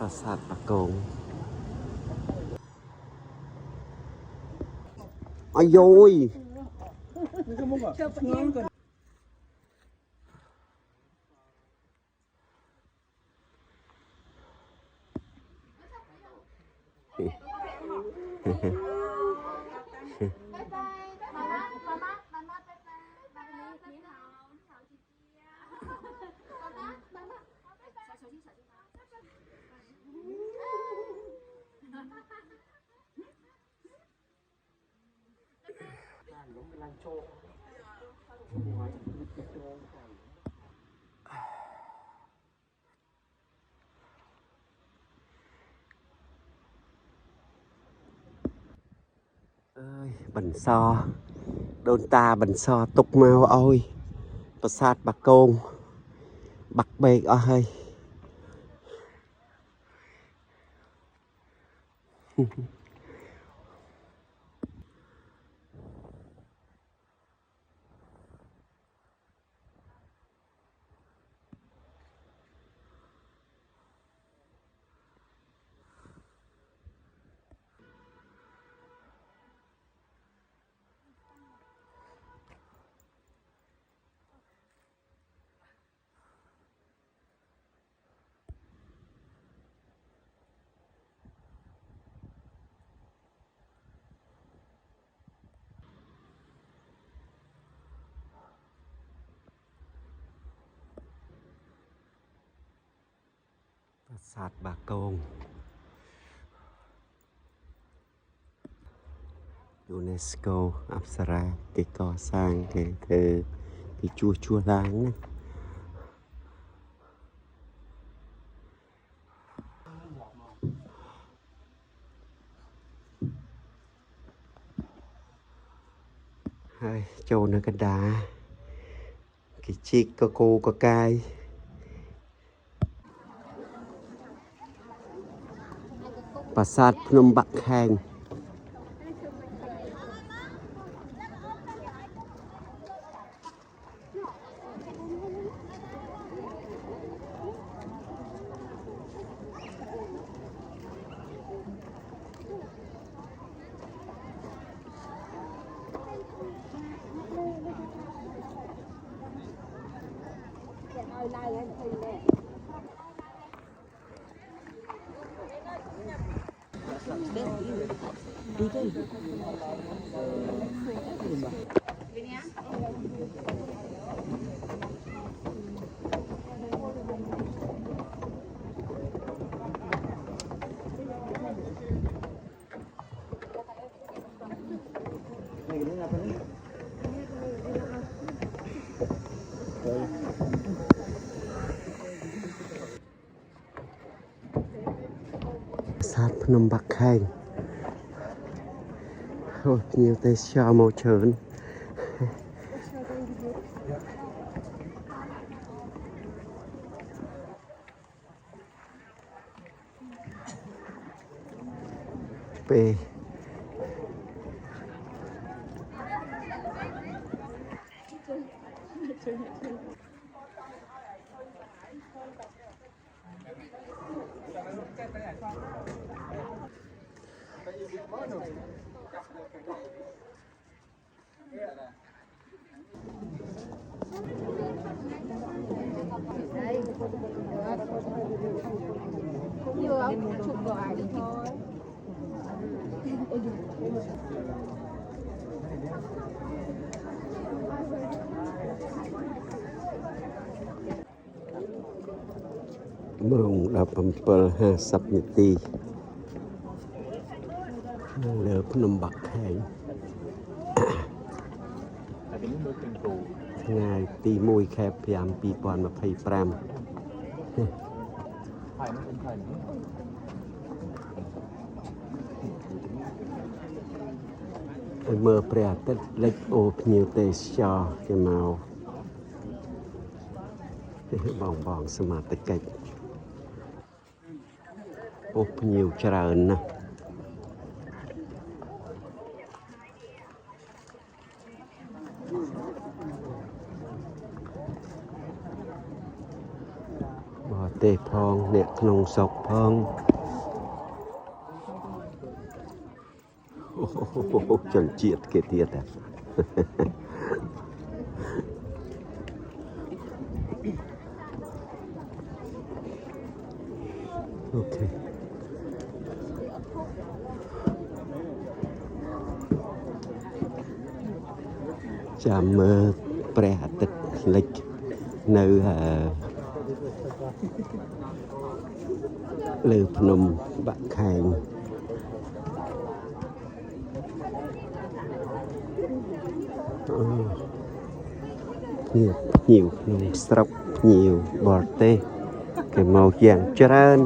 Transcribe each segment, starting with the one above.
Pasar Bakong. Ôi dồi. Ơi, Bẩn so đôn ta bẩn so tục mau ôi Pasar Bakong Bắc bê ơi. Pasar Bakong UNESCO អប្សរាគេកសាងគេធ្វើពីជួសឡើងណាហើយចូលនៅកណ្ដាលគេជីកកគោកកាយប្រាសាទភ្នំបាក់ខែងប្រាសាទភ្នំបាក់ខែងអូភ្ញៀវទេសចរមកច្រើនពេលម៉ោង 17:50 នាទីលើភ្នំបាក់ខែងថ្ងៃទី 1 ខែ 5 2025ឲ្យមើលព្រះអាទិត្យលិចអូភ្ញៀវទេសចរគេមកបងសមាជិកអូភ្ញៀវច្រើនណាស់បរទេសផងអ្នក ក្នុងស្រុកផងអូចលជាតិគេទៀតហ៎អូខេចាំមើលព្រះអាទិត្យលិចនៅលើភ្នំបាក់ខែងភ្ញៀវក្នុងស្រុកភ្ញៀវបរទេសគេមកយ៉ាងច្រើន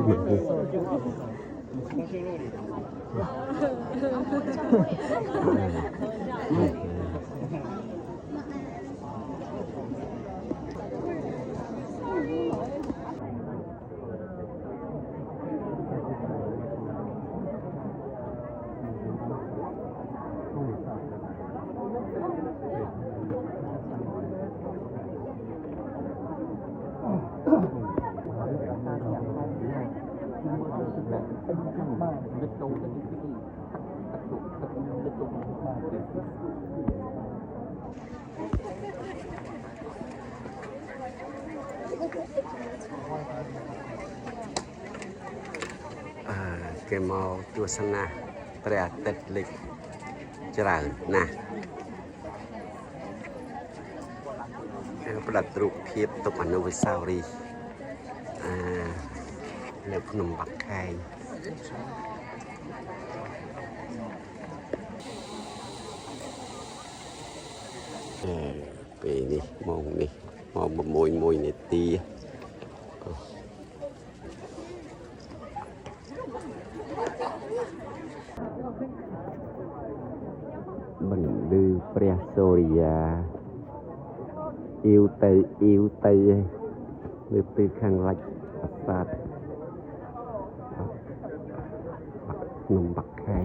គេមកទស្សនាព្រះអាទិត្យលិចច្រើនណាស់ផ្ដិតរូបភាពទុកអនុស្សាវរីយ៍នៅភ្នំបាក់ខែងពេលនេះម៉ោងនេះម៉ោង6:01នាទីបន្លឺព្រះសូរិយាអ៊ីវទៅលើពីខាងលិចប្រាសាទភ្នំបាក់ខែង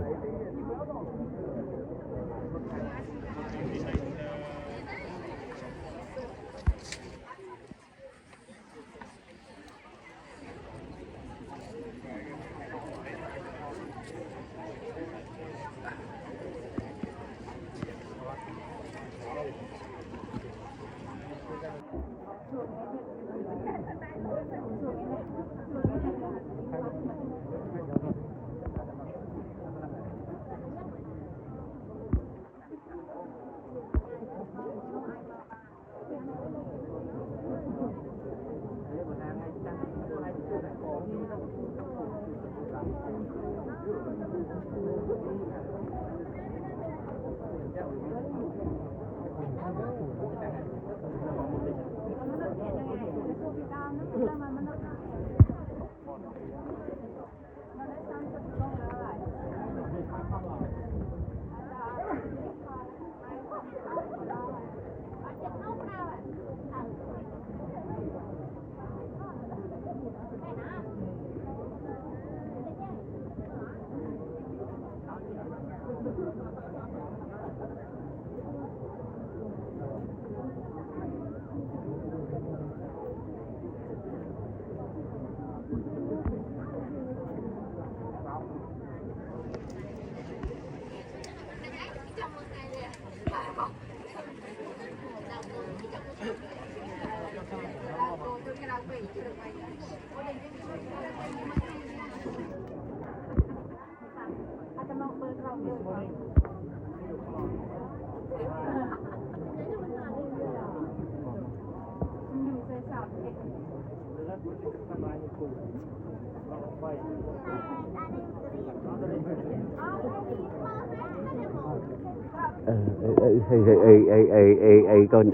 con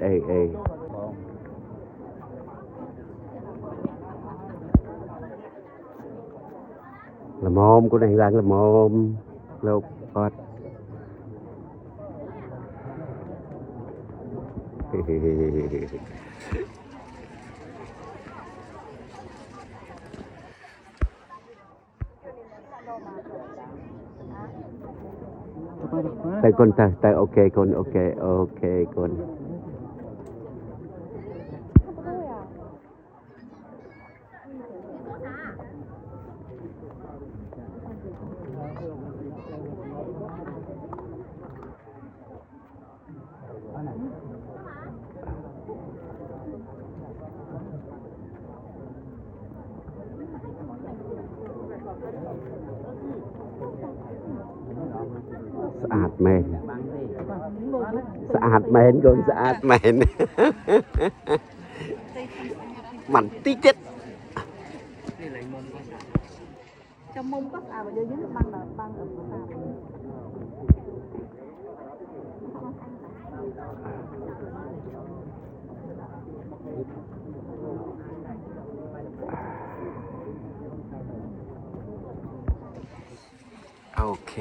là mồm của này là mồm lục con tay con tay ok con ok con สะอาดแม่นสะอาดแม่นก่อนสะอาดแม่นมันtí chết trong mông có à mà dưới dưới băng là băng ở cửa nào ok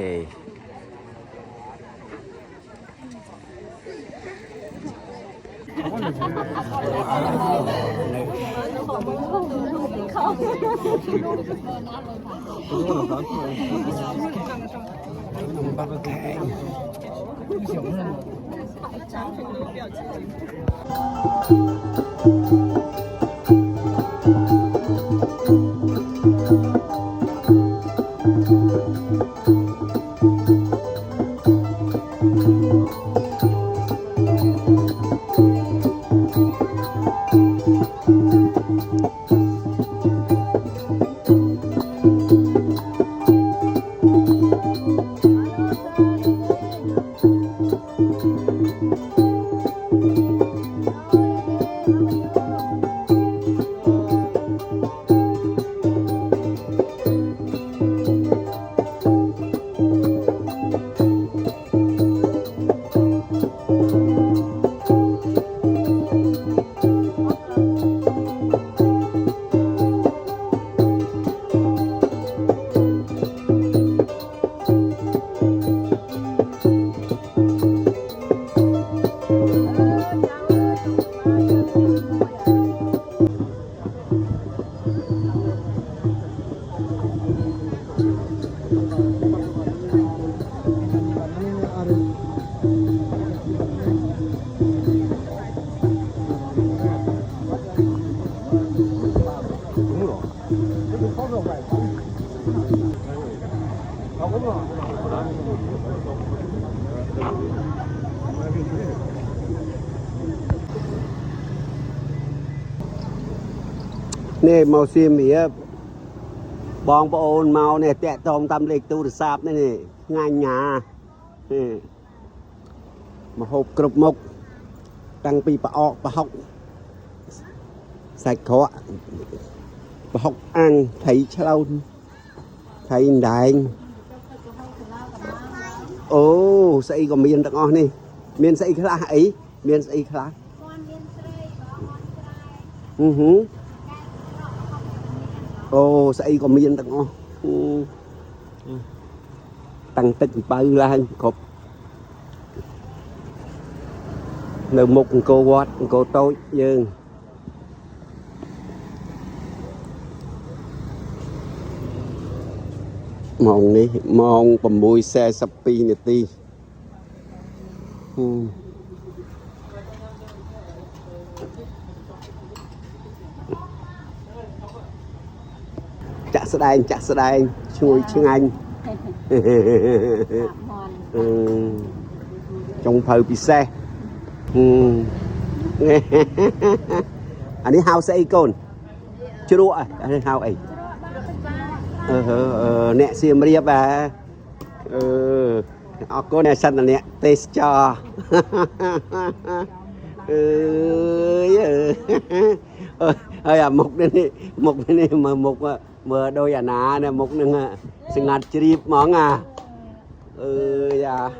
nè màu xiêm mía bong bộ ôn màu nè tẹt tôm tâm lịch tu được sạp này nè ngay nhà mà hộp cục mộc tăng pi bà học sạch khó bà học ăn thấy lâu thấy đại ô xây còn miền tặng ngon đi miền xây khá ấy miền xây khá ô xây còn miền tặng ngon tăng tích bao la cột nợ một cô quát cô tối dương mong đi mong bầm mùi xe sắp pi nè ti chả sẽ đai chui chương anh trong phơi pi xe anh đi hao xe con chưa đủ à anh đi hao ấy nè xiêm riêng bà cô nè xanh là nè test cho ơi à một này mà một mờ đôi à nà nè một nè sinh ngặt chip món à dạ